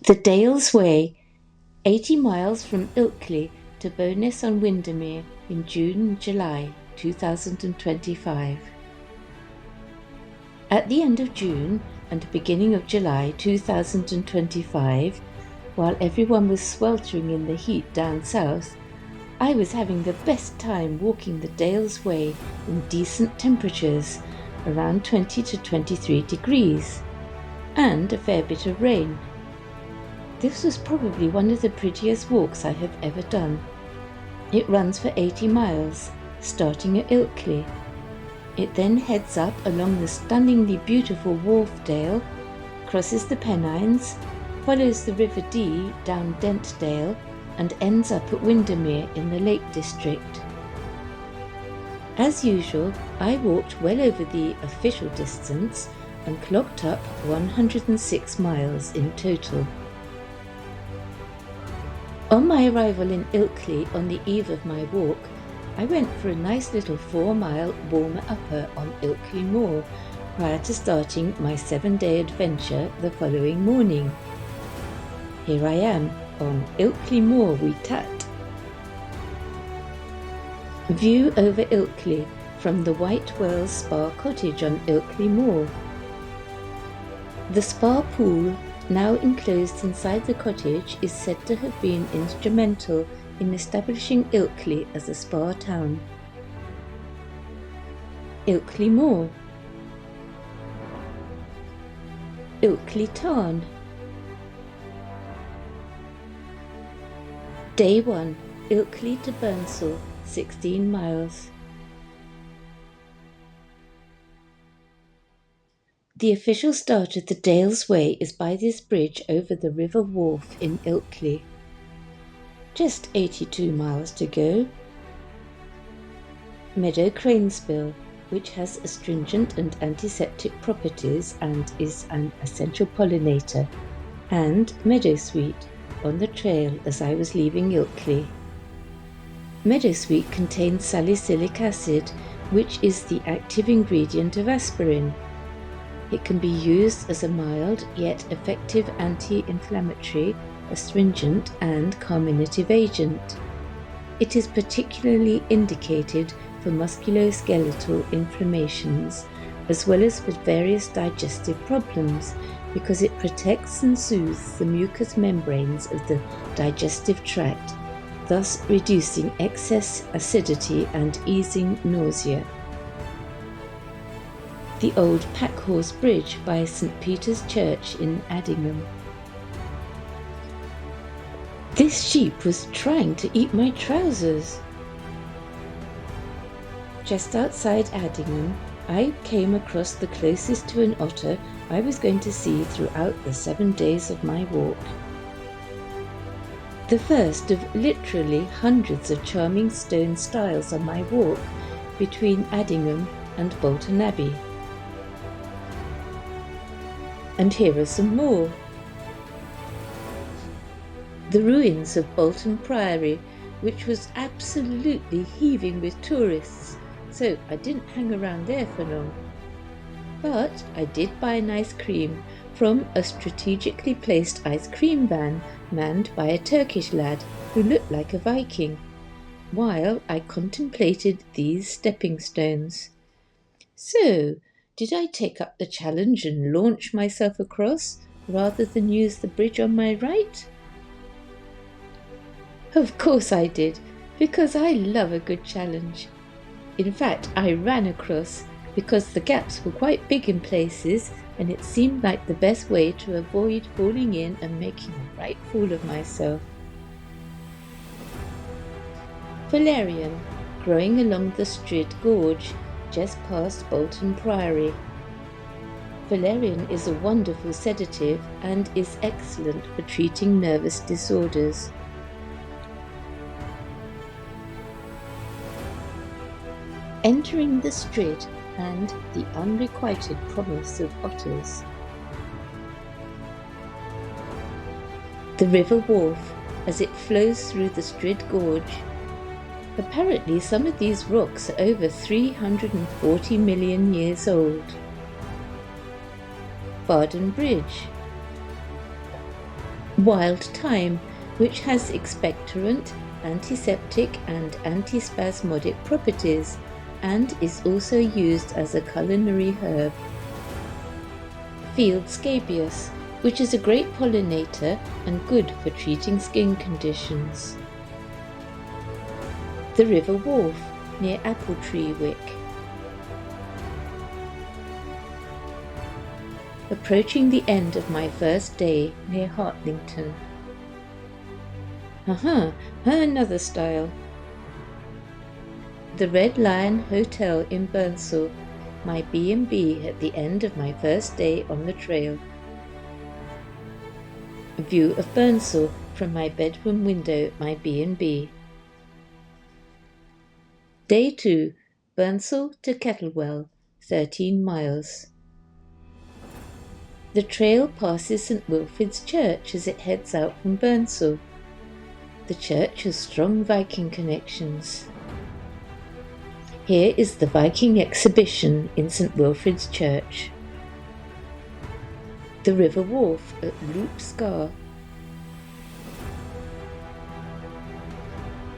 The Dales Way, 80 miles from Ilkley to Bowness-on-Windermere in June and July 2025. At the end of June and the beginning of July 2025, while everyone was sweltering in the heat down south, I was having the best time walking the Dales Way in decent temperatures, around 20 to 23 degrees, and a fair bit of rain. This was probably one of the prettiest walks I have ever done. It runs for 80 miles, starting at Ilkley. It then heads up along the stunningly beautiful Wharfdale, crosses the Pennines, follows the River Dee down Dentdale, and ends up at Windermere in the Lake District. As usual, I walked well over the official distance and clocked up 106 miles in total. On my arrival in Ilkley on the eve of my walk, I went for a nice little 4-mile warmer-upper on Ilkley Moor prior to starting my 7-day adventure the following morning. Here I am on Ilkley Moor we tat. View over Ilkley from the White Wells Spa Cottage on Ilkley Moor. The spa pool, now enclosed inside the cottage, is said to have been instrumental in establishing Ilkley as a spa town. Ilkley Moor, Ilkley Tarn. Day 1, Ilkley to Burnsall, 16 miles. The official start of the Dales Way is by this bridge over the River Wharfe in Ilkley. Just 82 miles to go. Meadow Cranespill, which has astringent and antiseptic properties and is an essential pollinator, and Meadowsweet on the trail as I was leaving Ilkley. Meadowsweet contains salicylic acid, which is the active ingredient of aspirin. It can be used as a mild yet effective anti-inflammatory, astringent and carminative agent. It is particularly indicated for musculoskeletal inflammations as well as for various digestive problems because it protects and soothes the mucous membranes of the digestive tract, thus reducing excess acidity and easing nausea. The old Packhorse Bridge by St. Peter's Church in Addingham. This sheep was trying to eat my trousers. Just outside Addingham, I came across the closest to an otter I was going to see throughout the 7 days of my walk. The first of literally hundreds of charming stone stiles on my walk between Addingham and Bolton Abbey. And here are some more. The ruins of Bolton Priory, which was absolutely heaving with tourists, so I didn't hang around there for long. But I did buy an ice cream from a strategically placed ice cream van manned by a Turkish lad who looked like a Viking, while I contemplated these stepping stones. So, did I take up the challenge and launch myself across rather than use the bridge on my right? Of course I did, because I love a good challenge. In fact, I ran across because the gaps were quite big in places and it seemed like the best way to avoid falling in and making a right fool of myself. Valerian, growing along the Strid Gorge, just past Bolton Priory. Valerian is a wonderful sedative and is excellent for treating nervous disorders. Entering the Strid and the unrequited promise of otters. The River Wharfe, as it flows through the Strid Gorge. Apparently some of these rocks are over 340 million years old. Bardon Bridge. Wild thyme, which has expectorant, antiseptic and antispasmodic properties, and is also used as a culinary herb. Field scabious, which is a great pollinator and good for treating skin conditions. The River Wharfe, near Appletree Wick. Approaching the end of my first day near Hartlington. Another style. The Red Lion Hotel in Burnsall, my B&B at the end of my first day on the trail. A view of Burnsall from my bedroom window at my B&B. Day 2, Burnsall to Kettlewell, 13 miles. The trail passes St Wilfrid's Church as it heads out from Burnsall. The church has strong Viking connections. Here is the Viking exhibition in St Wilfrid's Church. The River Wharfe at Loop Scar.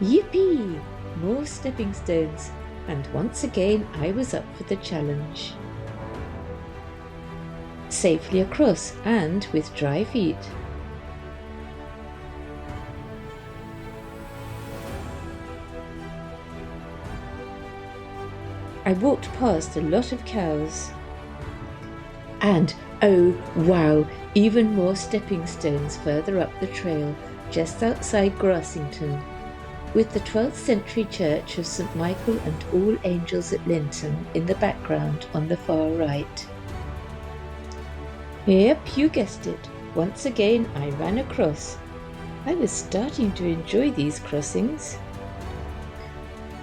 Yippee! More stepping stones, and once again I was up for the challenge. Safely across and with dry feet. I walked past a lot of cows. And, oh wow, even more stepping stones further up the trail, just outside Grassington, with the 12th century church of St Michael and All Angels at Linton in the background on the far right. Yep, you guessed it. Once again I ran across. I was starting to enjoy these crossings.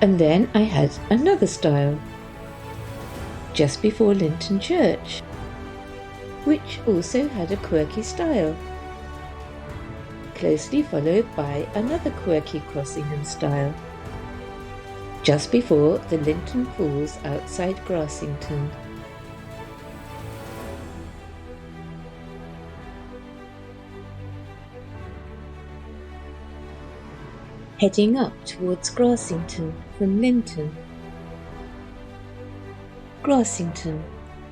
And then I had another style. Just before Linton Church, which also had a quirky style. Closely followed by another quirky crossing and style. Just before the Linton Falls outside Grassington. Heading up towards Grassington from Linton. Grassington,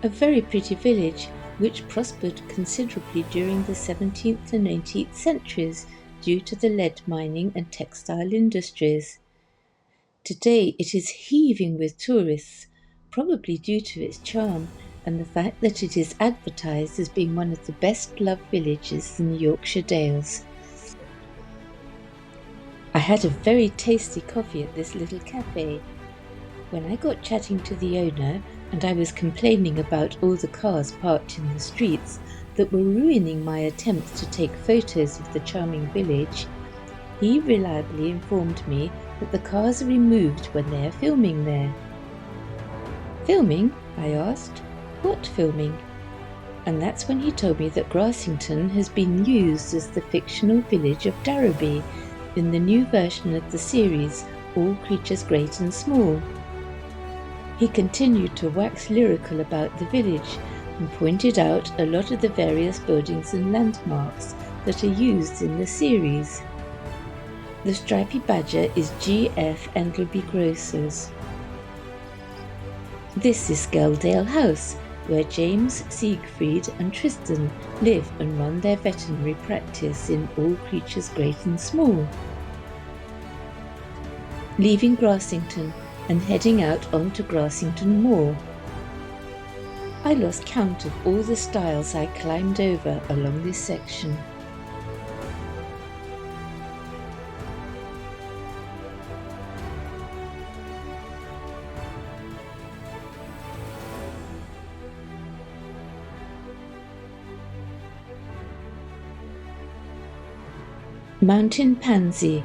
a very pretty village which prospered considerably during the 17th and 18th centuries due to the lead mining and textile industries. Today it is heaving with tourists, probably due to its charm and the fact that it is advertised as being one of the best loved villages in the Yorkshire Dales. I had a very tasty coffee at this little cafe. When I got chatting to the owner and I was complaining about all the cars parked in the streets that were ruining my attempts to take photos of the charming village, he reliably informed me that the cars are removed when they are filming there. Filming? I asked. What filming? And that's when he told me that Grassington has been used as the fictional village of Darrowby in the new version of the series, All Creatures Great and Small. He continued to wax lyrical about the village and pointed out a lot of the various buildings and landmarks that are used in the series. The stripy badger is G.F. Enderby Grocers. This is Skeldale House, where James, Siegfried and Tristan live and run their veterinary practice in All Creatures Great and Small. Leaving Grassington and heading out onto Grassington Moor. I lost count of all the stiles I climbed over along this section. Mountain pansy,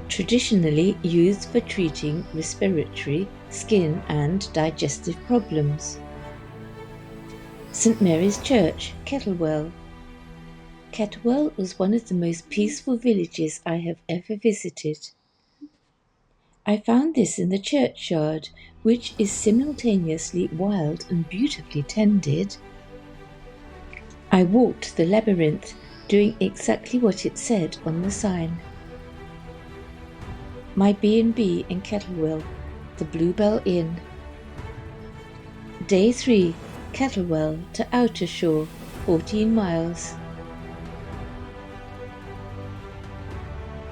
traditionally used for treating respiratory, skin and digestive problems. St Mary's Church, Kettlewell. Kettlewell was one of the most peaceful villages I have ever visited. I found this in the churchyard, which is simultaneously wild and beautifully tended. I walked the labyrinth, doing exactly what it said on the sign. My B&B in Kettlewell, the Bluebell Inn. Day 3, Kettlewell to Outer Shore, 14 miles.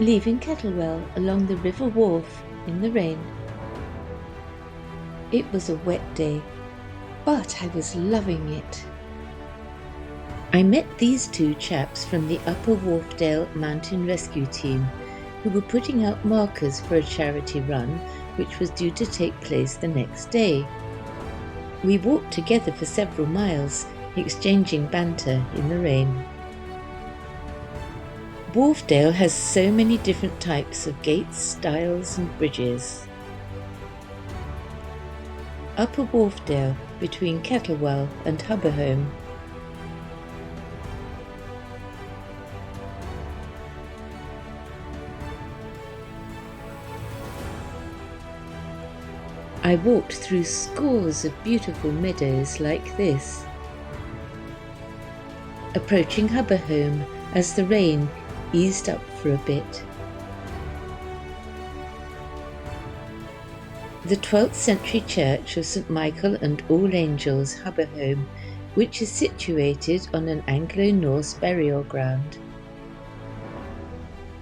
Leaving Kettlewell along the river wharf in the rain. It was a wet day, but I was loving it. I met these two chaps from the Upper Wharfdale Mountain Rescue Team who were putting out markers for a charity run which was due to take place the next day. We walked together for several miles, exchanging banter in the rain. Wharfdale has so many different types of gates, stiles and bridges. Upper Wharfdale between Kettlewell and Hubberholme. I walked through scores of beautiful meadows like this. Approaching Hubberholme as the rain eased up for a bit. The 12th century church of St Michael and All Angels, Hubberholme, which is situated on an Anglo-Norse burial ground.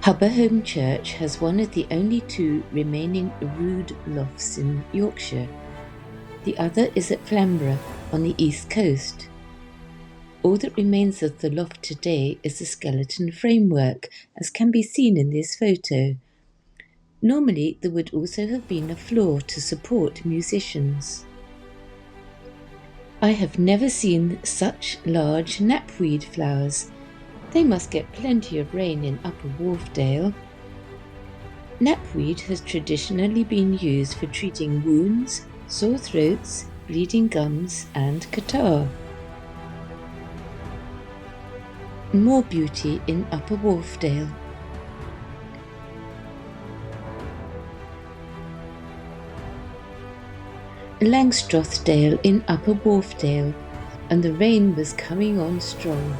Hubberholme Church has one of the only two remaining rood lofts in Yorkshire. The other is at Flamborough on the east coast. All that remains of the loft today is the skeleton framework, as can be seen in this photo. Normally there would also have been a floor to support musicians. I have never seen such large knapweed flowers. They must get plenty of rain in Upper Wharfdale. Knapweed has traditionally been used for treating wounds, sore throats, bleeding gums and catarrh. More beauty in Upper Wharfdale. Langstrothdale in Upper Wharfdale, and the rain was coming on strong.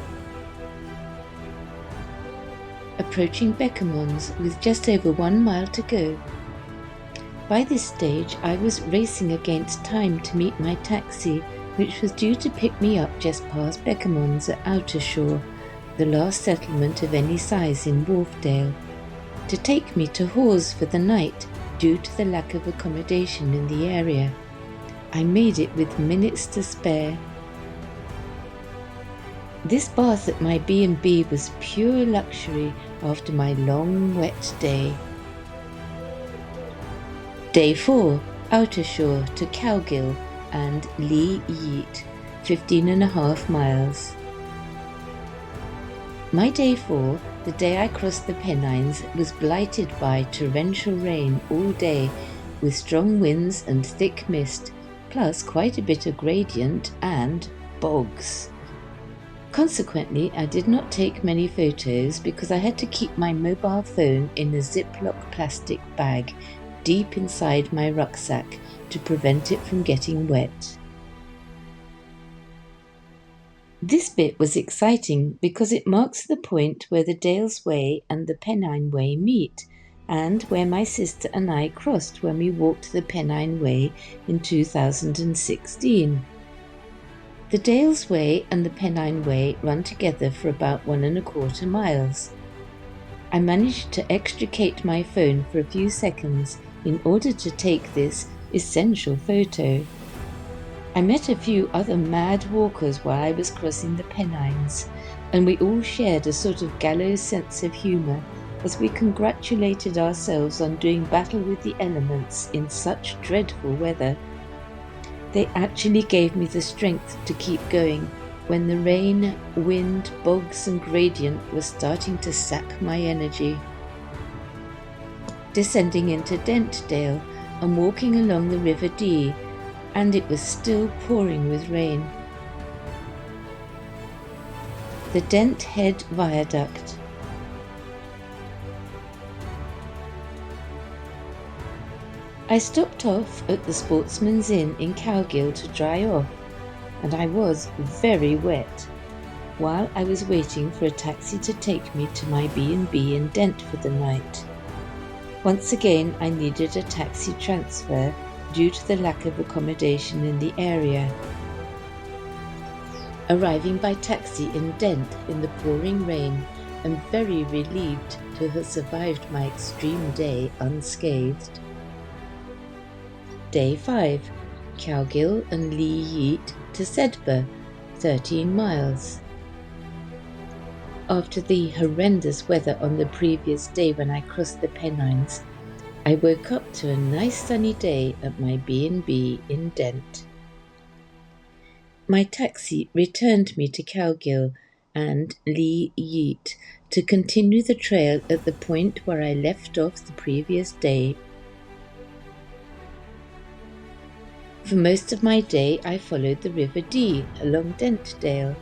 Approaching Beckermans with just over 1 mile to go. By this stage I was racing against time to meet my taxi, which was due to pick me up just past Beckermans at Outer Shore, the last settlement of any size in Wharfdale, to take me to Hawes for the night due to the lack of accommodation in the area. I made it with minutes to spare. This bath at my B&B was pure luxury after my long wet day. Day 4, Outer Shore to Cowgill and Lee Yeat, 15.5 miles. My day 4, the day I crossed the Pennines, was blighted by torrential rain all day with strong winds and thick mist, plus quite a bit of gradient and bogs. Consequently, I did not take many photos because I had to keep my mobile phone in a Ziploc plastic bag deep inside my rucksack to prevent it from getting wet. This bit was exciting because it marks the point where the Dales Way and the Pennine Way meet, and where my sister and I crossed when we walked the Pennine Way in 2016. The Dales Way and the Pennine Way run together for about 1.25 miles. I managed to extricate my phone for a few seconds in order to take this essential photo. I met a few other mad walkers while I was crossing the Pennines, and we all shared a sort of gallows sense of humour as we congratulated ourselves on doing battle with the elements in such dreadful weather. They actually gave me the strength to keep going when the rain, wind, bogs and gradient were starting to sap my energy. Descending into Dentdale and walking along the River Dee, and it was still pouring with rain. The Dent Head Viaduct. I stopped off at the Sportsman's Inn in Cowgill to dry off, and I was very wet. while I was waiting for a taxi to take me to my B&B in Dent for the night. Once again, I needed a taxi transfer due to the lack of accommodation in the area. Arriving by taxi in Dent in the pouring rain, I'm very relieved to have survived my extreme day unscathed. Day 5. Cowgill and Lee Yeat to Sedbergh, 13 miles. After the horrendous weather on the previous day when I crossed the Pennines, I woke up to a nice sunny day at my B&B in Dent. My taxi returned me to Cowgill and Lee Yeat to continue the trail at the point where I left off the previous day. For most of my day, I followed the River Dee along Dentdale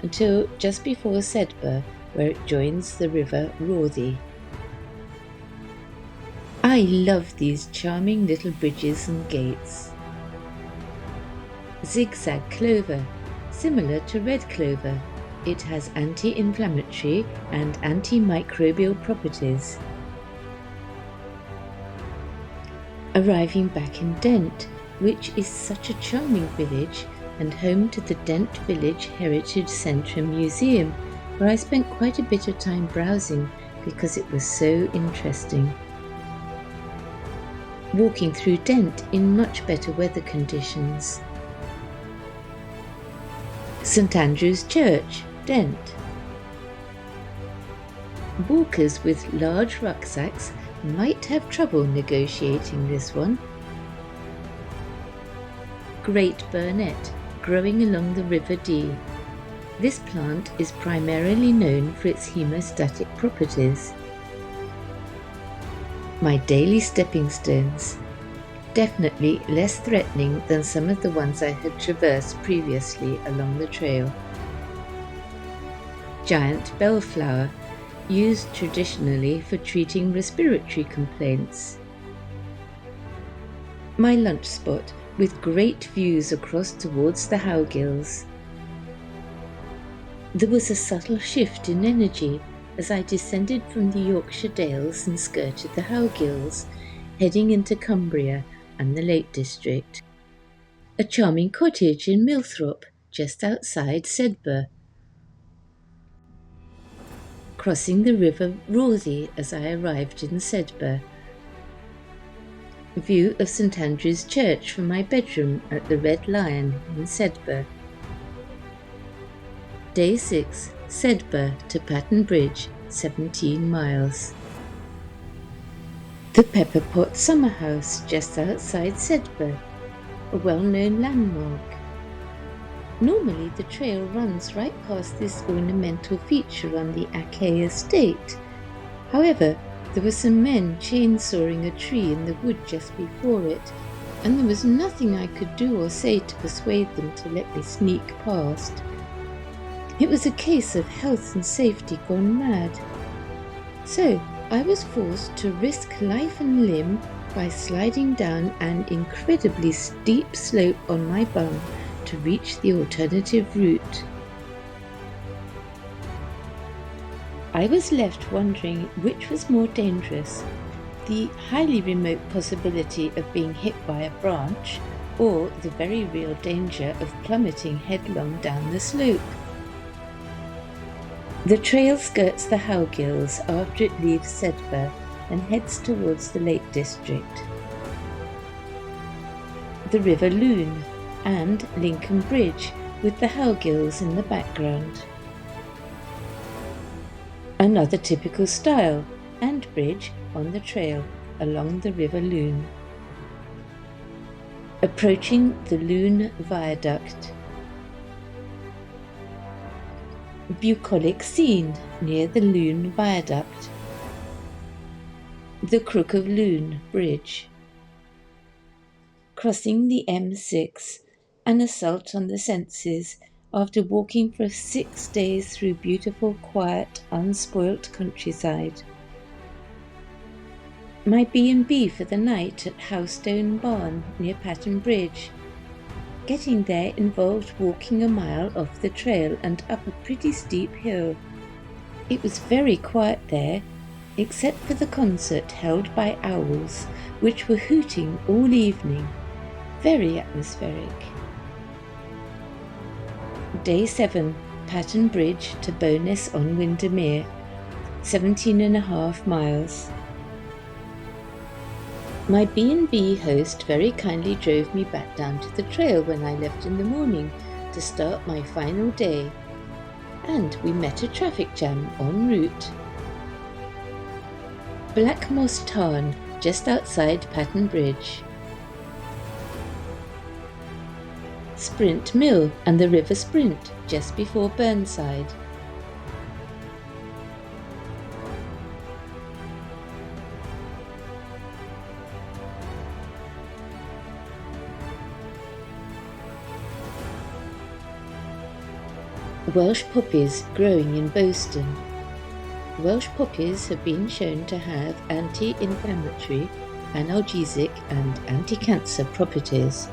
until just before Sedbergh, where it joins the River Rothay. I love these charming little bridges and gates. Zigzag clover, similar to red clover, it has anti-inflammatory and antimicrobial properties. Arriving back in Dent, which is such a charming village and home to the Dent Village Heritage Centre Museum, where I spent quite a bit of time browsing because it was so interesting. Walking through Dent in much better weather conditions. St Andrew's Church, Dent. Walkers with large rucksacks might have trouble negotiating this one. Great Burnet, growing along the River Dee. This plant is primarily known for its hemostatic properties. My daily stepping stones, definitely less threatening than some of the ones I had traversed previously along the trail. Giant bellflower, used traditionally for treating respiratory complaints. My lunch spot with great views across towards the Howgills. There was a subtle shift in energy as I descended from the Yorkshire Dales and skirted the Howgills, heading into Cumbria and the Lake District. A charming cottage in Milthrop, just outside Sedbergh. Crossing the River Rothay as I arrived in Sedbergh. View of St Andrew's Church from my bedroom at the Red Lion in Sedbergh. Day 6, Sedbergh to Patton Bridge, 17 miles. The Pepper Pot Summer House just outside Sedbergh, a well-known landmark. Normally the trail runs right past this ornamental feature on the Ackay estate. However, there were some men chainsawing a tree in the wood just before it, and there was nothing I could do or say to persuade them to let me sneak past. It was a case of health and safety gone mad. So I was forced to risk life and limb by sliding down an incredibly steep slope on my bum to reach the alternative route. I was left wondering which was more dangerous, the highly remote possibility of being hit by a branch or the very real danger of plummeting headlong down the slope. The trail skirts the Howgills after it leaves Sedbergh and heads towards the Lake District. The River Lune and Lincoln Bridge with the Howgills in the background. Another typical style and bridge on the trail along the River Lune. Approaching the Lune Viaduct. Bucolic scene near the Lune Viaduct. The Crook of Lune Bridge. Crossing the M6, an assault on the senses after walking for 6 days through beautiful, quiet, unspoilt countryside. My B&B for the night at Howstone Barn near Patton Bridge. Getting there involved walking a mile off the trail and up a pretty steep hill. It was very quiet there, except for the concert held by owls, which were hooting all evening. Very atmospheric. Day 7, Pattern Bridge to Bowness on Windermere, 17.5 miles. My B&B host very kindly drove me back down to the trail when I left in the morning to start my final day, and we met a traffic jam en route. Black Moss Tarn, just outside Pattern Bridge. Sprint Mill and the River Sprint, just before Burnside. Welsh poppies growing in Bowston. Welsh poppies have been shown to have anti-inflammatory, analgesic and anti-cancer properties.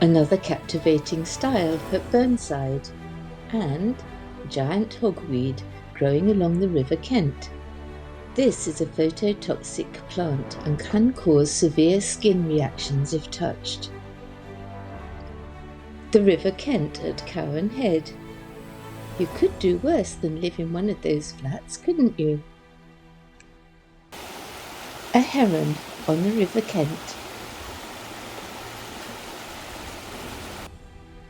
Another captivating style at Burnside, and giant hogweed growing along the River Kent. This is a phototoxic plant and can cause severe skin reactions if touched. The River Kent at Cowan Head. You could do worse than live in one of those flats, couldn't you? A heron on the River Kent.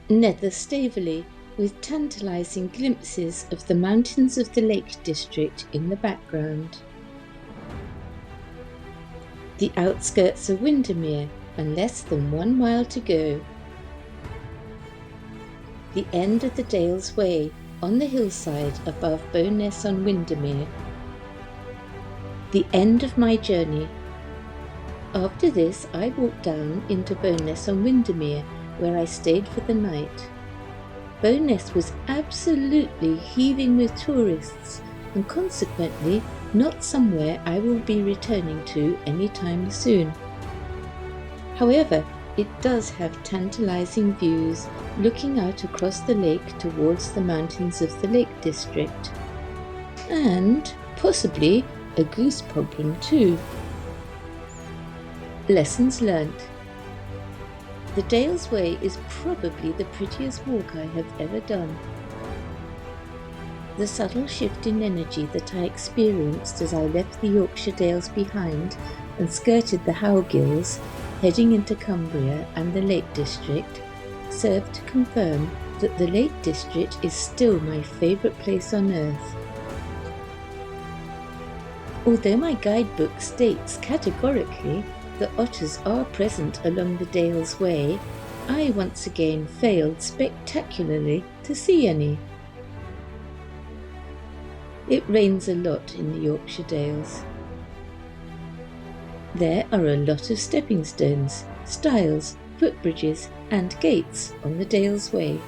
Nether Staveley, with tantalising glimpses of the mountains of the Lake District in the background. The outskirts of Windermere, and less than 1 mile to go. The end of the Dales Way, on the hillside above Bowness on Windermere. The end of my journey. After this, I walked down into Bowness on Windermere, where I stayed for the night. Bowness was absolutely heaving with tourists, and consequently not somewhere I will be returning to anytime soon. However, it does have tantalising views looking out across the lake towards the mountains of the Lake District, and possibly a goose problem too. Lessons learnt. The Dales Way is probably the prettiest walk I have ever done. The subtle shift in energy that I experienced as I left the Yorkshire Dales behind and skirted the Howgills, heading into Cumbria and the Lake District, served to confirm that the Lake District is still my favourite place on earth. Although my guidebook states categorically that otters are present along the Dales Way, I once again failed spectacularly to see any. It rains a lot in the Yorkshire Dales. There are a lot of stepping stones, stiles, footbridges and gates on the Dales Way.